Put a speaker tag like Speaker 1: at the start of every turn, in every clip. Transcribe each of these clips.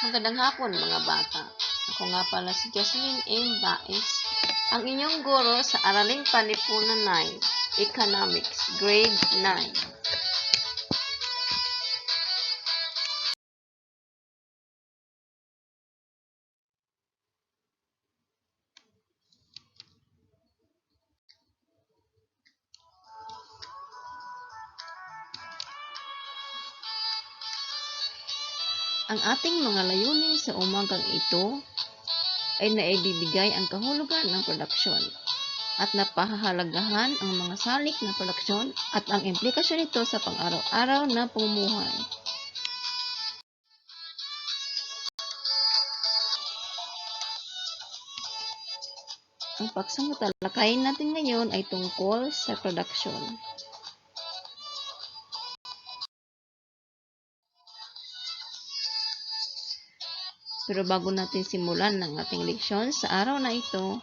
Speaker 1: Magandang hapon mga bata. Ako nga pala si Jocelyn M. Baez, ang inyong guro sa Araling Panlipunan 9, Economics, Grade 9. Ang ating mga layunin sa umagang ito ay naibibigay ang kahulugan ng produksyon at napahahalagahan ang mga salik na produksyon at ang implikasyon nito sa pang-araw-araw na pamumuhay. Ang paksang tatalakayin natin ngayon ay tungkol sa produksyon. Pero bago natin simulan ng ating leksyon sa araw na ito,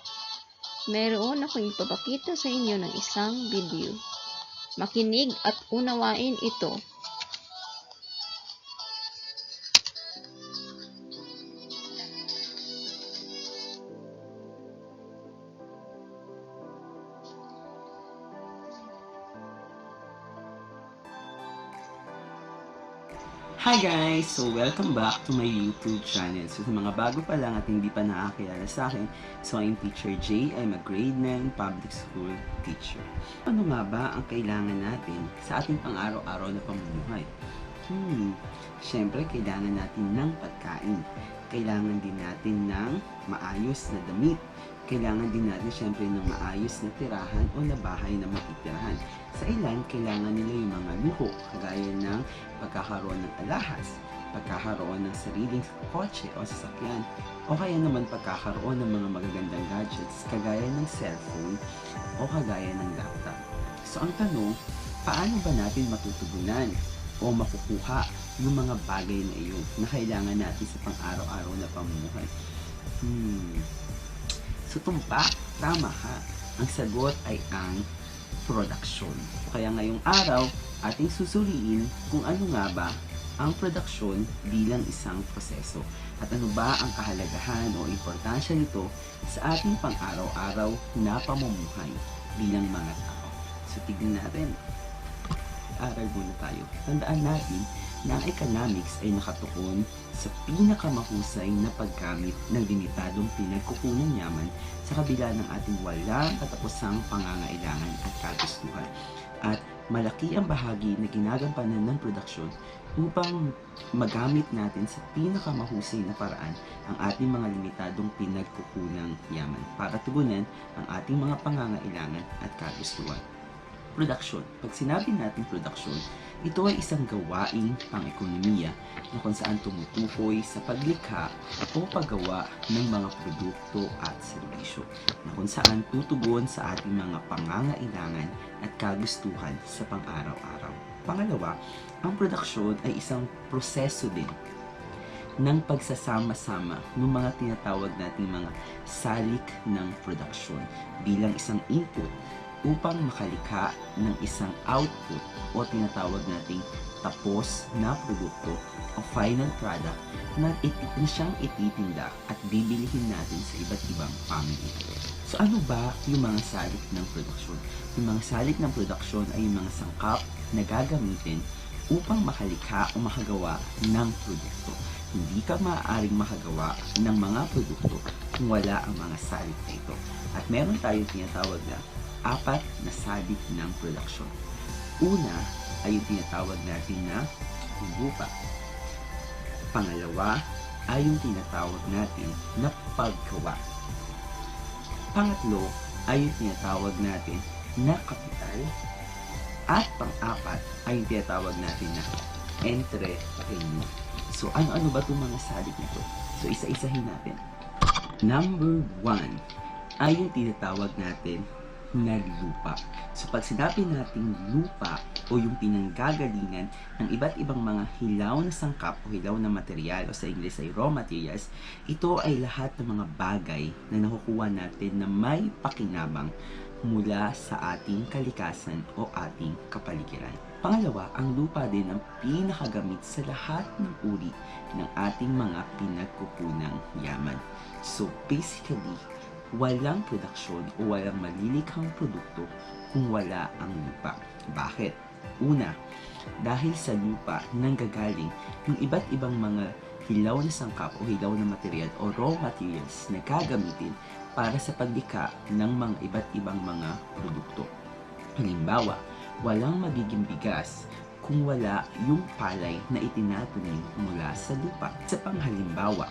Speaker 1: mayroon akong ipapakita sa inyo ng isang video. Makinig at unawain ito.
Speaker 2: Hi guys! So welcome back to my YouTube channel. So sa mga bago pa lang at hindi pa nakakilala sa akin, so I'm Teacher J. I'm a grade 9 public school teacher. Ano nga ba ang kailangan natin sa ating pang-araw-araw na pamumuhay? Siyempre, kailangan natin ng pagkain. Kailangan din natin ng maayos na damit. Kailangan din natin siyempre ng maayos na tirahan o na bahay na matitirahan. Sa ilan, kailangan nila yung mga luho, kagaya ng pagkakaroon ng alahas, pagkakaroon ng sariling kotse o sasakyan, o kaya naman pagkakaroon ng mga magagandang gadgets, kagaya ng cellphone o kagaya ng laptop. So ang tanong, paano ba natin matutugunan o makukuha yung mga bagay na iyon na kailangan natin sa pang-araw-araw na pamumuhay? So tumpak, tama ha. Ang sagot ay ang production. Kaya ngayong araw, ating susuriin kung ano nga ba ang production bilang isang proseso at ano ba ang kahalagahan o importansya nito sa ating pang-araw-araw na pamumuhay bilang mga tao. So tignan natin. Aral muna tayo. Tandaan natin na ang economics ay nakatuon sa pinakamahusay na paggamit ng limitadong pinagkukunang yaman sa kabila ng ating walang katapusang pangangailangan at kagustuhan. At malaki ang bahagi na ginagampanan ng produksyon upang magamit natin sa pinakamahusay na paraan ang ating mga limitadong pinagkukunang yaman para tugunan ang ating mga pangangailangan at kagustuhan. Production. Pag sinabi natin production, ito ay isang gawaing pang-ekonomiya na kung saan tumutukoy sa paglikha o paggawa ng mga produkto at serbisyo na kung saan tutugon sa ating mga pangangailangan at kagustuhan sa pang-araw-araw. Pangalawa, ang produksyon ay isang proseso din ng pagsasama-sama ng mga tinatawag nating mga salik ng produksyon bilang isang input upang makalikha ng isang output o tinatawag nating tapos na produkto o final product na siyang ititinda at bibilihin natin sa iba't ibang pamimili. So ano ba yung mga salik ng produksyon? Yung mga salik ng produksyon ay yung mga sangkap na gagamitin upang makalikha o makagawa ng produkto. Hindi ka maaaring makagawa ng mga produkto kung wala ang mga salik na ito. At meron tayong tinatawag na 4 na salik ng produksyon. Una ay yung tinatawag natin na lupa. Pangalawa ay yung tinatawag natin na paggawa. Pangatlo ay yung tinatawag natin na kapital. At pang-apat ay yung tinatawag natin na entrepreneur. So ano-ano ba itong mga salik nito? So isa-isahin natin. Number 1 ay yung tinatawag natin na lupa. So pag sinabi natin lupa o yung pinanggagalingan ng iba't ibang mga hilaw na sangkap o hilaw na material o sa English ay raw materials, ito ay lahat ng mga bagay na nakukuha natin na may pakinabang mula sa ating kalikasan o ating kapaligiran. Pangalawa, ang lupa din ang pinakagamit sa lahat ng uri ng ating mga pinagkukunang yaman. So basically, walang produksyon o walang malilikhang produkto kung wala ang lupa. Bakit? Una, dahil sa lupa nanggagaling yung iba't ibang mga hilaw na sangkap o hilaw na material o raw materials na gagamitin para sa paglikha ng mga iba't ibang mga produkto. Halimbawa, walang magiging bigas kung wala yung palay na itinatanim mula sa lupa. Sa panghalimbawa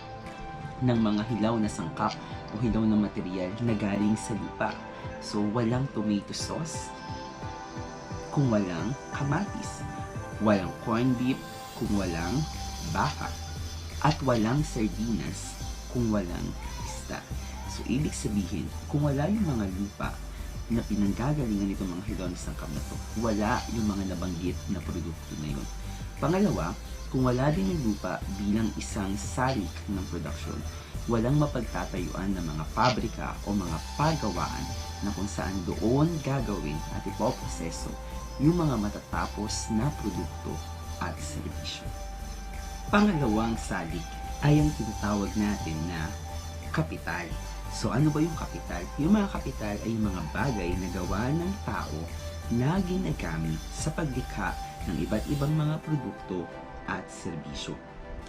Speaker 2: ng mga hilaw na sangkap o hilaw na material na galing sa lupa. So, walang tomato sauce kung walang kamatis. Walang corned beef kung walang baka. At walang sardinas kung walang isda. So, ibig sabihin, kung wala yung mga lupa na pinanggagalingan nitong mga hilaw na sangkap na to, wala yung mga nabanggit na produkto na yun. Pangalawa, kung wala din yung lupa bilang isang salik ng produksyon, walang mapagtatayuan ng mga pabrika o mga pagawaan na kung saan doon gagawin at ipoproseso yung mga matatapos na produkto at serbisyo. Pangalawang salik ay ang tinatawag natin na kapital. So ano ba yung kapital? Yung mga kapital ay yung mga bagay na gawa ng tao na ginagamit sa paglikha ng iba't ibang mga produkto at serbisyo.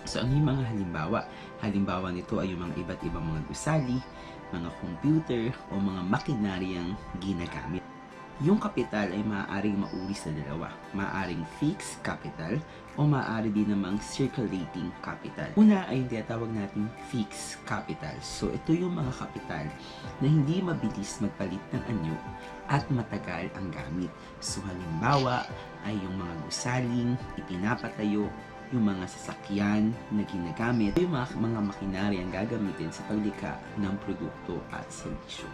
Speaker 2: So ano yung mga halimbawa? Halimbawa nito ay yung mga iba't ibang mga gusali, mga computer o mga makinaryang ginagamit. Yung kapital ay maaaring mauri sa dalawa. Maaaring fixed capital o maaari din namang circulating capital. Una ay yung tinatawag natin fixed capital. So ito yung mga kapital na hindi mabilis magpalit ng anyo at matagal ang gamit. So halimbawa ay yung mga gusaling ipinapatayo, yung mga sasakyan na ginagamit, yung mga makinarya ang gagamitin sa paglikha ng produkto at serbisyo.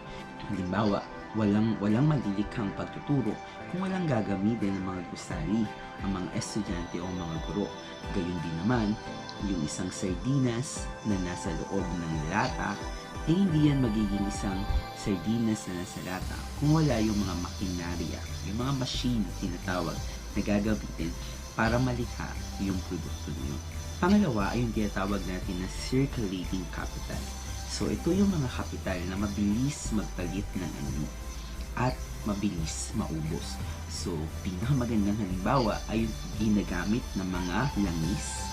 Speaker 2: Halimbawa, walang malilikhang pagtuturo kung walang gagamitin ng mga gusali, ang mga estudyante o mga guro. Gayon din naman, yung isang sardinas na nasa loob ng lata, eh hindi yan magiging isang sardinas na nasa lata kung wala yung mga makinarya, yung mga machine tinatawag na gagamitin para malikha yung produkto niyo. Pangalawa ay yung tinatawag natin na circulating capital. So ito yung mga kapital na mabilis magpalit ng anyo at mabilis maubos. So pinakamagandang halimbawa ay yung ginagamit ng mga langis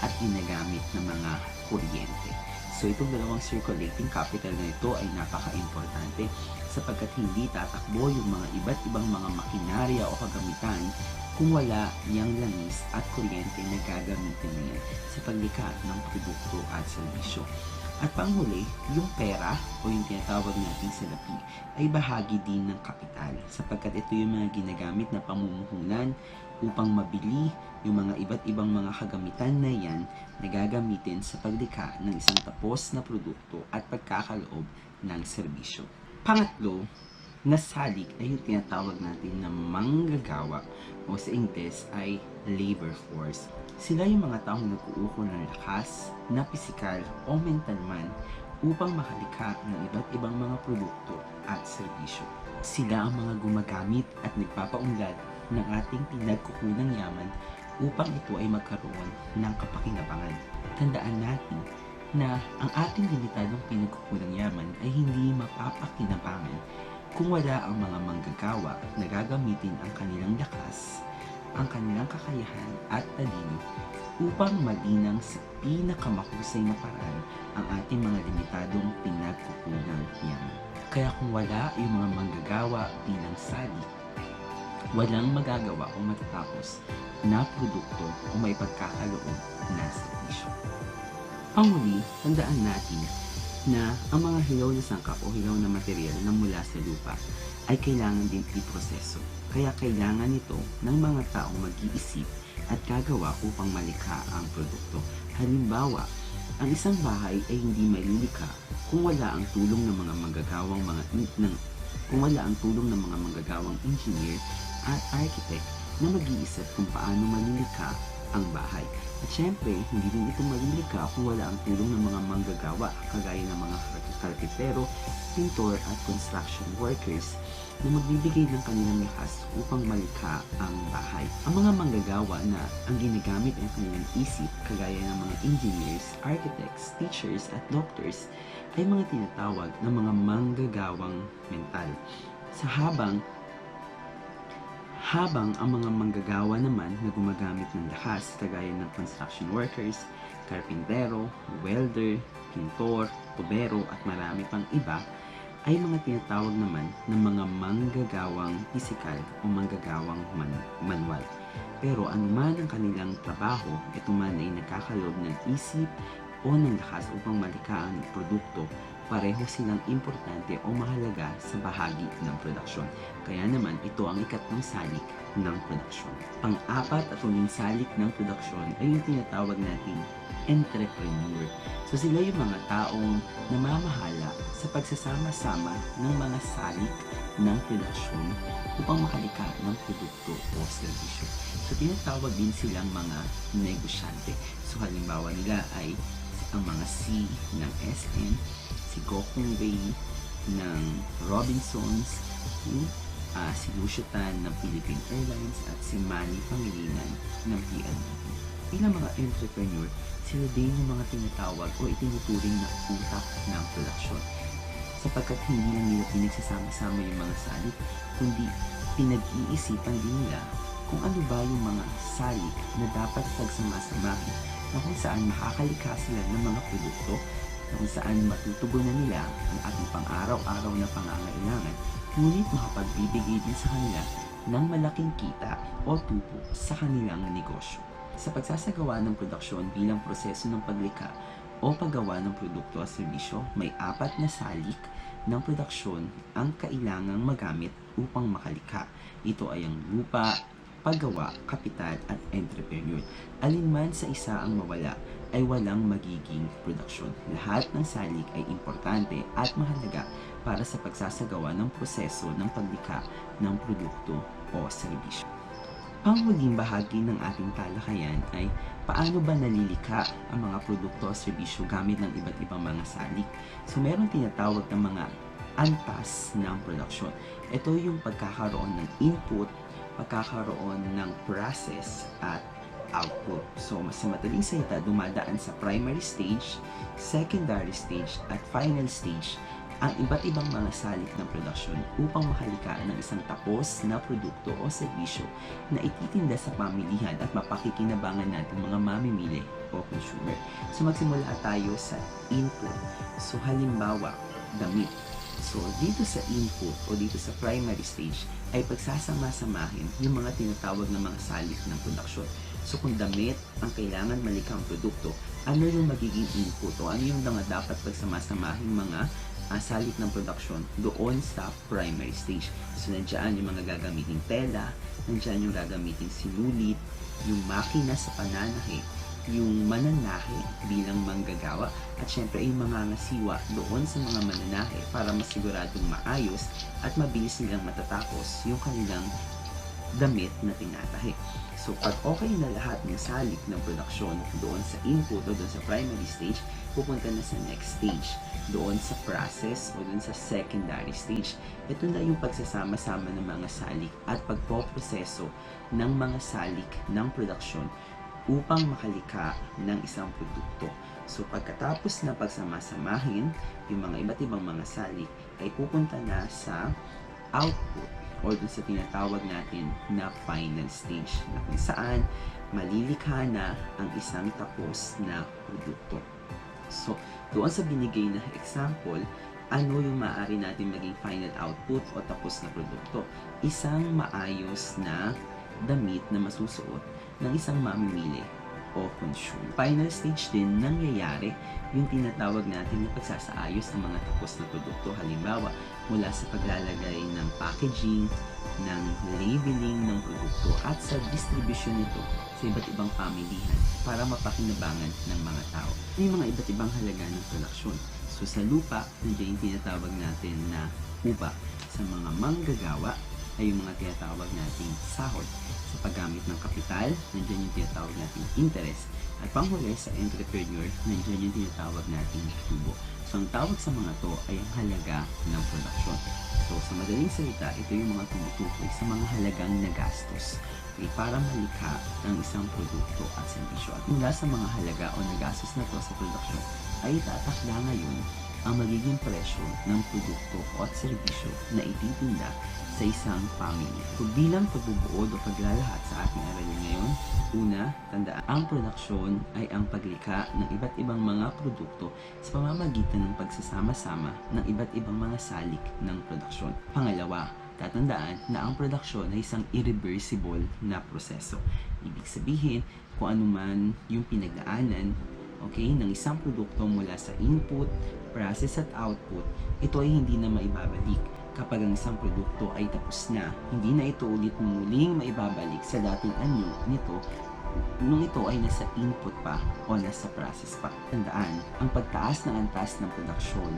Speaker 2: at ginagamit ng mga kuryente. So itong dalawang circulating capital na ito ay napaka-importante sapagkat hindi tatakbo yung mga iba't ibang mga makinarya o kagamitan kung wala yung langis at kuryente na gagamitin niya sa paglikha ng produkto at serbisyo. At panghuli, yung pera o yung tinatawag natin salapi ay bahagi din ng kapital sapagkat ito yung mga ginagamit na pamumuhunan upang mabili yung mga iba't ibang mga kagamitan na yan na gagamitin sa paglikha ng isang tapos na produkto at pagkakaloob ng serbisyo. Pangatlo, na salik ay yung tinatawag natin na manggagawa o sa Ingles ay labor force. Sila yung mga taong nag-uukol ng lakas na pisikal o mental man upang makalikha ng iba't ibang mga produkto at serbisyo. Sila ang mga gumagamit at nagpapaunlad ng ating pinagkukunang yaman upang ito ay magkaroon ng kapakinabangan. Tandaan natin na ang ating limitadong pinagkukunang yaman ay hindi mapapakinabangan kung wala ang mga manggagawa na gagamitin ang kanilang lakas, ang kanilang kakayahan at talino upang malinang sa pinakamahusay na paraan ang ating mga limitadong pinagkukunang yaman. Kaya kung wala yung mga manggagawa bilang sali, walang magagawa o matatapos na produkto o may pagkakaloob na serbisyo. Panghuli, tandaan natin na ang mga hilaw na sangkap o hilaw na material na mula sa lupa ay kailangan din iproseso. Kaya kailangan ito ng mga taong mag-iisip at gagawa upang malikha ang produkto. Halimbawa, ang isang bahay ay hindi malilikha kung wala ang tulong ng mga manggagawang engineer at architect na mag-iisip kung paano malilikha ang bahay. At syempre, hindi rin ito malilikha kung wala ang tulong ng mga manggagawa kagaya ng mga karpintero, pintor at construction workers na magbibigay ng kanilang lakas upang malikha ang bahay. Ang mga manggagawa na ang ginagamit ay kanilang isip kagaya ng mga engineers, architects, teachers at doctors ay mga tinatawag na mga manggagawang mental. Habang ang mga manggagawa naman na gumagamit ng lakas kagaya ng construction workers, karpintero, welder, pintor, tubero at marami pang iba ay mga tinatawag naman ng mga manggagawang pisikal o manggagawang manual. Pero anuman ang kanilang trabaho, ito man ay nakakalob ng isip o ng lakas upang malikha ang produkto, pareho silang importante o mahalaga sa bahagi ng produksyon. Kaya naman ito ang ikatlong salik ng produksyon. Pang-apat at huling salik ng produksyon ay yung tinatawag nating entrepreneur. So sila yung mga taong namamahala sa pagsasama-sama ng mga salik ng produksyon upang makalikha ng produkto o serbisyo. So tinatawag din silang mga negosyante. So halimbawa nila ay ang mga C ng SM, si Gokong Wei ng Robinsons, si Lucio Tan ng Philippine Airlines at si Manny Pangilinan ng PLDT. Bilang mga entrepreneur, sila din yung mga tinatawag o itinuturing na utak ng produksyon. Sapagkat hindi lang nila pinagsasama-sama yung mga salik, kundi pinag-iisipan din nila kung ano ba yung mga salik na dapat pagsama-samahin na kung saan makakalikha sila ng mga produkto na kung saan matutugunan nila ang ating pang-araw-araw na pangangailangan, ngunit makapagbibigay din sa kanila ng malaking kita o tubo sa kanilang negosyo. Sa pagsasagawa ng produksyon bilang proseso ng paglikha o paggawa ng produkto o serbisyo, may 4 na salik ng produksyon ang kailangang magamit upang makalikha. Ito ay ang lupa, paggawa, kapital at entrepreneur. Alinman sa isa ang mawala ay walang magiging produksyon. Lahat ng salik ay importante at mahalaga para sa pagsasagawa ng proseso ng paglikha ng produkto o serbisyo. Panghuling bahagi ng ating talakayan ay paano ba nalilikha ang mga produkto o serbisyo gamit ng iba't ibang mga salik. So meron tinatawag ng mga antas ng produksyon. Ito yung pagkakaroon ng input, pagkakaroon ng process at output. So sa madaling salita, dumadaan sa primary stage, secondary stage at final stage ang iba't ibang mga salik ng produksyon upang makalikha ng isang tapos na produkto o serbisyo na ititinda sa pamilihan at mapakikinabangan natin mga mamimili o consumer. So magsimula tayo sa input. So halimbawa, damit. So dito sa input o dito sa primary stage ay pagsasama-samahin yung mga tinatawag na mga salik ng produksyon. So kung damit ang kailangan malikha ang produkto, ano yung magiging input o ano yung mga dapat pagsama-samahin mga salik ng production doon sa primary stage. So, nandiyan yung mga gagamiting tela, nandiyan yung gagamiting sinulit, yung makina sa pananahe, yung mananahe bilang manggagawa, at syempre yung mga ngasiwa doon sa mga mananahe para masiguradong maayos at mabilis nilang matatapos yung kanilang damit na tinatahi. So, pag okay na lahat ng salik ng produksyon doon sa input o doon sa primary stage, pupunta na sa next stage, doon sa process o doon sa secondary stage. Ito na yung pagsasama-sama ng mga salik at pagpoproseso ng mga salik ng produksyon upang makalikha ng isang produkto. So, pagkatapos na pagsama-samahin yung mga iba't ibang mga salik, ay pupunta na sa output o dun sa tinatawag natin na final stage na kung saan malilikha na ang isang tapos na produkto. So, doon sa binigay na example, ano yung maaari natin maging final output o tapos na produkto? Isang maayos na damit na masusuot ng isang mamimili o consumer. Final stage din nangyayari yung tinatawag natin na pagsasaayos ng mga tapos na produkto. Halimbawa, mula sa paglalagay ng packaging, ng labeling ng produkto at sa distribution nito sa iba't ibang pamilihan para mapakinabangan ng mga tao. May mga iba't ibang halaga ng produksyon. So sa lupa, nandiyan yung tinatawag natin na upa. Sa mga manggagawa ay yung mga tinatawag nating sahod. sa paggamit ng kapital, nandiyan yung tinatawag nating interest. At panghuli sa entrepreneur, nandiyan yung tinatawag nating tubo. So, ang tawag sa mga to ay ang halaga ng produksyon. So, sa madaling salita, ito yung mga tumutukoy sa mga halagang nagastos para malikha ng isang produkto at serbisyo. At mula sa mga halaga o nagastos na to sa produksyon, ay tatakda ngayon ang magiging presyo ng produkto at serbisyo na ititinda sa isang pamilya. So, bilang pagbubuod o paglalahat sa ating aralin ngayon, una, tandaan, ang produksyon ay ang paglikha ng iba't ibang mga produkto sa pamamagitan ng pagsasama-sama ng iba't ibang mga salik ng produksyon. Pangalawa, tatandaan na ang produksyon ay isang irreversible na proseso. Ibig sabihin, kung anuman yung pinagdaanan, ng isang produkto mula sa input, process at output, ito ay hindi na maibabalik. Kapag ang isang produkto ay tapos na, hindi na ito ulit muling maibabalik sa dating anyo nito nung ito ay nasa input pa o nasa process pa. Tandaan, ang pagtaas ng antas ng produksyon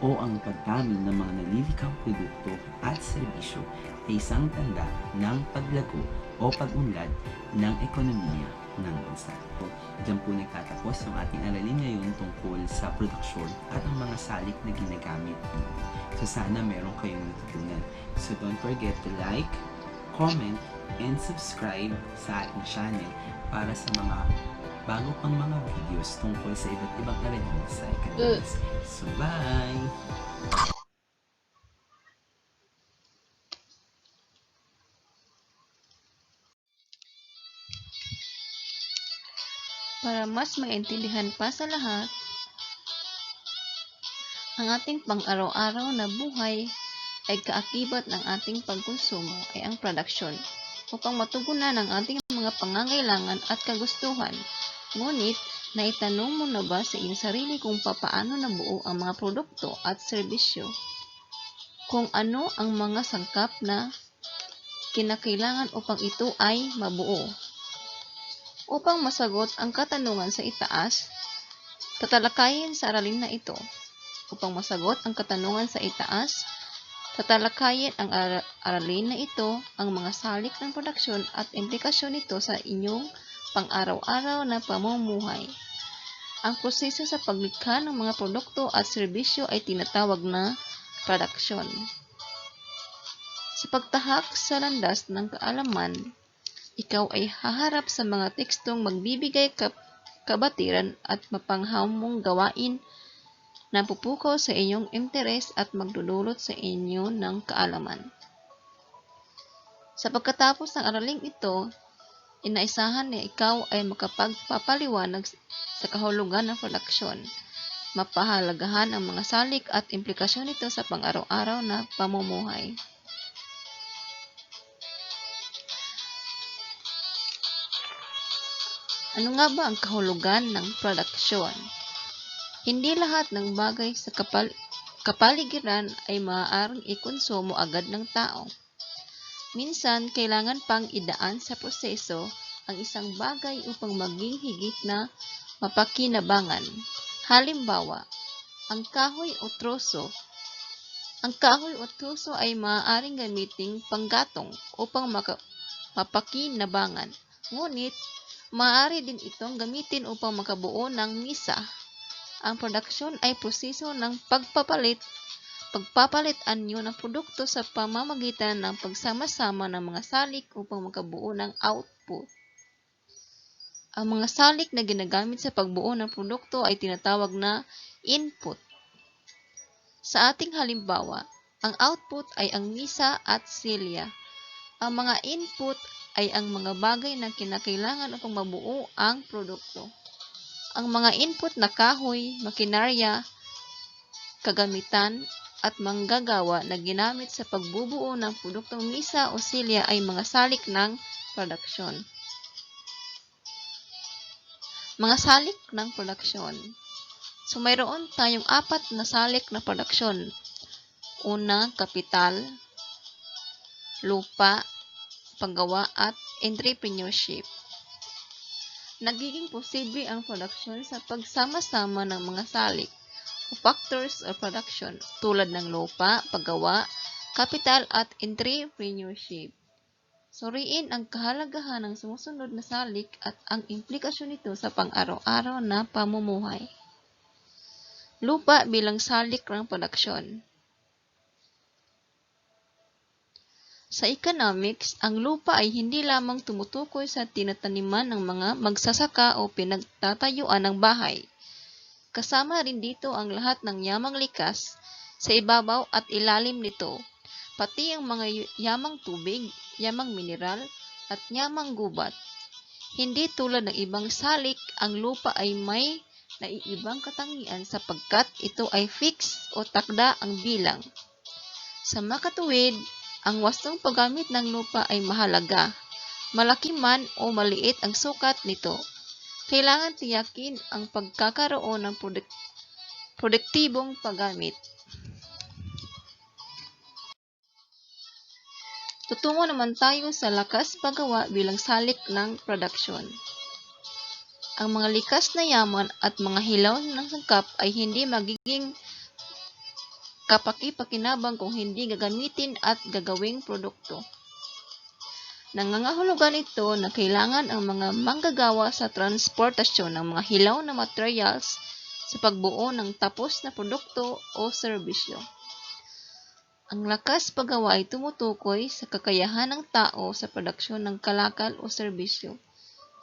Speaker 2: o ang pagdami ng mga nalilikang produkto at serbisyo ay isang tanda ng paglago o pag-unlad ng ekonomiya ng bansa. So, diyan po nagtatapos ang ating aralin ngayon tungkol sa produksyon at ang mga salik na ginagamit dito. So, sana meron kayong natutunan. So, don't forget to like, comment, and subscribe sa ating channel para sa mga bago pang mga videos tungkol sa iba't ibang aralin sa economics. So, bye!
Speaker 1: Para mas maintindihan pa sa lahat, ang ating pang-araw-araw na buhay ay kaakibat ng ating pagkonsumo ay ang produksyon upang matugunan ang ating mga pangangailangan at kagustuhan. Ngunit, naitanong mo na ba sa iyong sarili kung papaano nabuo ang mga produkto at serbisyo? Kung ano ang mga sangkap na kinakailangan upang ito ay mabuo? Upang masagot ang katanungan sa itaas, tatalakayin sa aralin na ito. Upang masagot ang katanungan sa itaas, tatalakayin ang aralin na ito, ang mga salik ng produksyon at implikasyon nito sa inyong pang-araw-araw na pamumuhay. Ang proseso sa paglikha ng mga produkto at serbisyo ay tinatawag na produksyon. Sa pagtahak sa landas ng kaalaman, ikaw ay haharap sa mga tekstong magbibigay kabatiran at mapanghamong gawain na pupukaw sa inyong interes at magdudulot sa inyo ng kaalaman. Sa pagkatapos ng araling ito, inaisahan na ikaw ay makapagpapaliwanag sa kahulugan ng produksyon, mapahalagahan ang mga salik at implikasyon nito sa pang-araw-araw na pamumuhay. Ano nga ba ang kahulugan ng produksyon? Hindi lahat ng bagay sa kapaligiran ay maaaring ikonsumo agad ng tao. Minsan, kailangan pang idaan sa proseso ang isang bagay upang maging higit na mapakinabangan. Halimbawa, ang kahoy o troso. Ang kahoy o troso ay maaaring gamiting panggatong upang mapakinabangan. Ngunit, maaari din itong gamitin upang makabuo ng misa. Ang produksyon ay proseso ng pagpapalit-anyo ng produkto sa pamamagitan ng pagsama-sama ng mga salik upang makabuo ng output. Ang mga salik na ginagamit sa pagbuo ng produkto ay tinatawag na input. Sa ating halimbawa, ang output ay ang misa at silya. Ang mga input ay ang mga bagay na kinakailangan upang mabuo ang produkto. Ang mga input na kahoy, makinarya, kagamitan, at manggagawa na ginamit sa pagbubuo ng produktong misa o silya ay mga salik ng produksyon. Mga salik ng produksyon. So, mayroon tayong 4 na salik na produksyon. Una, kapital, lupa, paggawa at entrepreneurship. Nagiging posible ang produksyon sa pagsama-sama ng mga salik o factors of production tulad ng lupa, paggawa, kapital at entrepreneurship. Suriin ang kahalagahan ng sumusunod na salik at ang implikasyon nito sa pang-araw-araw na pamumuhay. Lupa bilang salik ng produksyon. Sa economics, ang lupa ay hindi lamang tumutukoy sa tinataniman ng mga magsasaka o pinagtatayuan ng bahay. Kasama rin dito ang lahat ng yamang likas sa ibabaw at ilalim nito, pati ang mga yamang tubig, yamang mineral, at yamang gubat. Hindi tulad ng ibang salik, ang lupa ay may naiibang katangian sapagkat ito ay fix o takda ang bilang. Sa makatuwid, ang wastong paggamit ng lupa ay mahalaga. Malaki man o maliit ang sukat nito, kailangan tiyakin ang pagkakaroon ng produktibong paggamit. Tutungo naman tayo sa lakas paggawa bilang salik ng produksyon. Ang mga likas na yaman at mga hilaw ng sangkap ay hindi magiging kapaki-pakinabang kung hindi gagamitin at gagawing produkto. Nangangahulugan ito na kailangan ang mga manggagawa sa transportasyon ng mga hilaw na materials sa pagbuo ng tapos na produkto o serbisyo. Ang lakas paggawa ay tumutukoy sa kakayahan ng tao sa produksyon ng kalakal o serbisyo.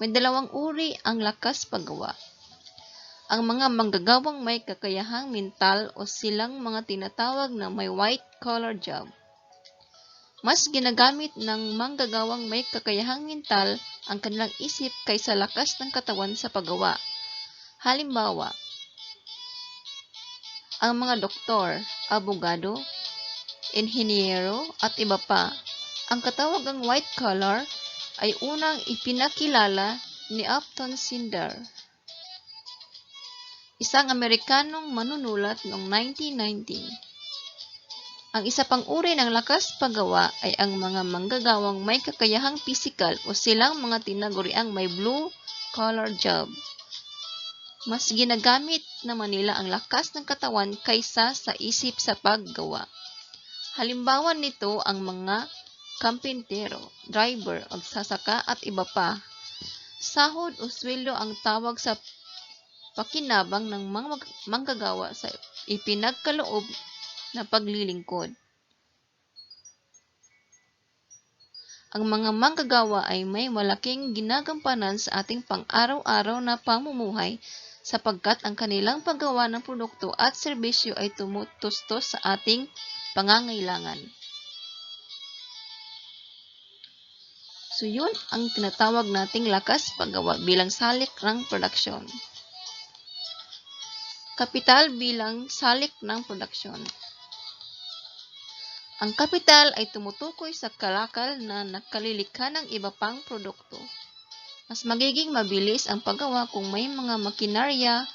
Speaker 1: May dalawang uri ang lakas paggawa. Ang mga manggagawang may kakayahang mental o silang mga tinatawag na may white-collar job. Mas ginagamit ng manggagawang may kakayahang mental ang kanilang isip kaysa lakas ng katawan sa paggawa. Halimbawa, ang mga doktor, abogado, inhinyero at iba pa. Ang katawagang white-collar ay unang ipinakilala ni Upton Sinder, isang Amerikanong manunulat noong 1919. Ang isa pang uri ng lakas paggawa ay ang mga manggagawang may kakayahang pisikal o silang mga tinaguriang may blue-collar job. Mas ginagamit naman nila ang lakas ng katawan kaysa sa isip sa paggawa. Halimbawa nito ang mga kampintero, driver, magsasaka at iba pa. Sahod o sweldo ang tawag sa pakinabang ng mga manggagawa sa ipinagkaloob na paglilingkod. Ang mga manggagawa ay may malaking ginagampanan sa ating pang-araw-araw na pamumuhay sapagkat ang kanilang paggawa ng produkto at serbisyo ay tumutustos sa ating pangangailangan. So yun ang tinatawag nating lakas paggawa bilang salik ng produksyon. Kapital bilang salik ng produksyon. Ang kapital ay tumutukoy sa kalakal na nakalilikha ng iba pang produkto. Mas magiging mabilis ang paggawa kung may mga makinarya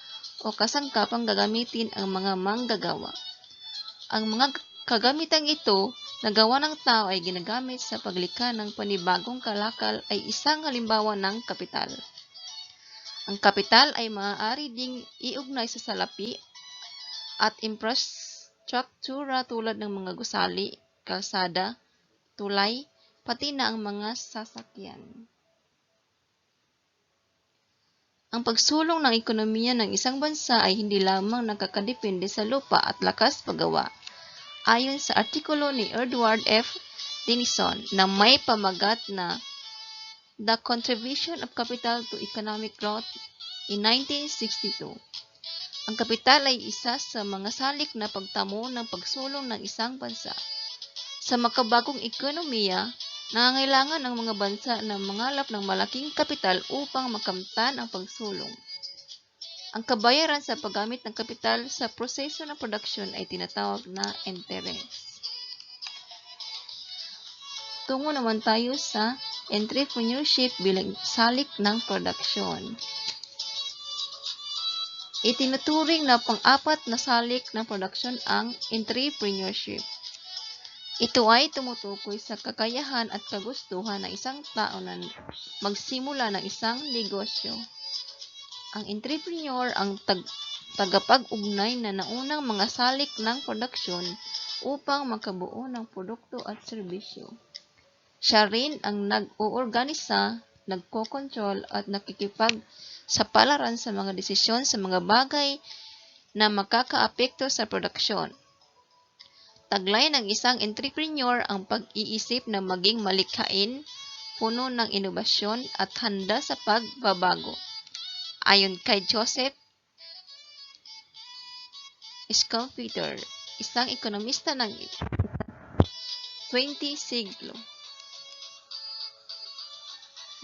Speaker 1: o kasangkapang gagamitin ang mga manggagawa. Ang mga kagamitang ito na gawa ng tao ay ginagamit sa paglikha ng panibagong kalakal ay isang halimbawa ng kapital. Ang kapital ay maaari ding iugnay sa salapi at infrastruktura tulad ng mga gusali, kalsada, tulay, pati na ang mga sasakyan. Ang pagsulong ng ekonomiya ng isang bansa ay hindi lamang nakakadepende sa lupa at lakas paggawa. Ayon sa artikulo ni Edward F. Denison na may pamagat na The Contribution of Capital to Economic Growth in 1962. Ang kapital ay isa sa mga salik na pagtamo ng pagsulong ng isang bansa. Sa makabagong ekonomiya, nangangailangan ang mga bansa na mangalap ng malaking kapital upang makamtan ang pagsulong. Ang kabayaran sa paggamit ng kapital sa proseso ng produksyon ay tinatawag na interes. Tungo naman tayo sa entrepreneurship bilang salik ng produksyon. Itinuturing na pang-apat na salik ng produksyon ang entrepreneurship. Ito ay tumutukoy sa kakayahan at kagustuhan ng isang tao na magsimula ng isang negosyo. Ang entrepreneur ang tagapag-ugnay na naunang mga salik ng produksyon upang makabuo ng produkto at serbisyo. Siya rin ang nag-oorganisa, nagkokontrol at nakikipagsapalaran sa mga desisyon sa mga bagay na makakaapekto sa produksyon. Taglay ng isang entrepreneur ang pag-iisip na maging malikhain, puno ng inobasyon at handa sa pagbabago. Ayon kay Joseph Schumpeter, isang ekonomista ng 20 siglo.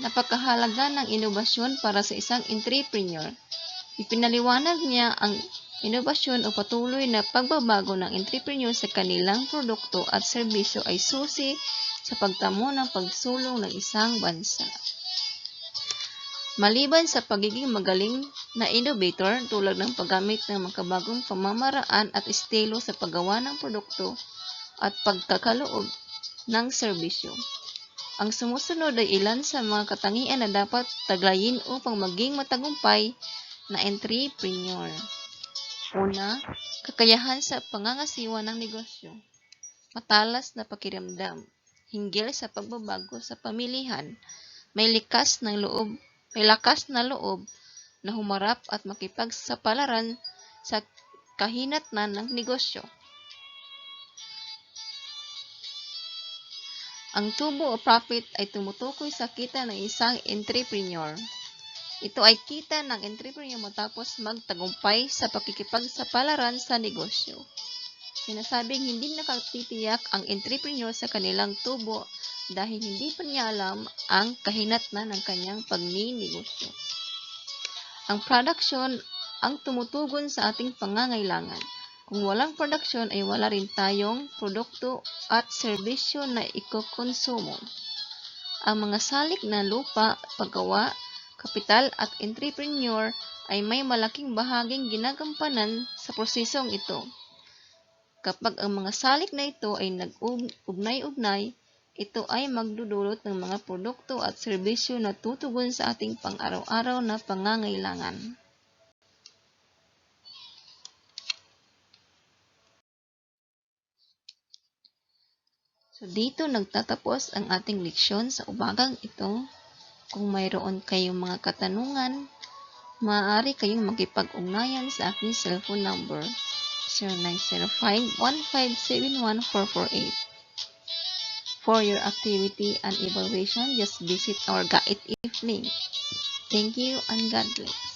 Speaker 1: Napakahalaga ng inobasyon para sa isang entrepreneur. Ipinaliwanag niya ang inobasyon o patuloy na pagbabago ng entrepreneur sa kanilang produkto at serbisyo ay susi sa pagtamo ng pagsulong ng isang bansa. Maliban sa pagiging magaling na innovator tulad ng paggamit ng makabagong pamamaraan at estilo sa paggawa ng produkto at pagkakaloob ng serbisyo. Ang sumusunod ay ilan sa mga katangian na dapat taglayin upang maging matagumpay na entrepreneur. Una, kakayahan sa pangangasiwa ng negosyo. Matalas na pakiramdam, hinggil sa pagbabago sa pamilihan, may lakas na loob na humarap at makipagsapalaran sa kahinatnan ng negosyo. Ang tubo o profit ay tumutukoy sa kita ng isang entrepreneur. Ito ay kita ng entrepreneur matapos magtagumpay sa pakikipagsapalaran sa negosyo. Sinasabing hindi nakatitiyak ang entrepreneur sa kanilang tubo dahil hindi pa niya alam ang kahinatnan ng kanyang pagninegosyo. Ang production ang tumutugon sa ating pangangailangan. Kung walang production ay wala rin tayong produkto at serbisyo na ikokonsumo. Ang mga salik na lupa, paggawa, kapital at entrepreneur ay may malaking bahaging ginagampanan sa prosesong ito. Kapag ang mga salik na ito ay nag-ugnay-ugnay, ito ay magdudulot ng mga produkto at serbisyo na tutugon sa ating pang-araw-araw na pangangailangan. So dito nagtatapos ang ating leksyon sa umagang ito. Kung mayroon kayong mga katanungan, maaari kayong makipag-ugnayan sa aking cellphone number 0905-1571-448. For your activity and evaluation, just visit our guide if link. Thank you and God bless.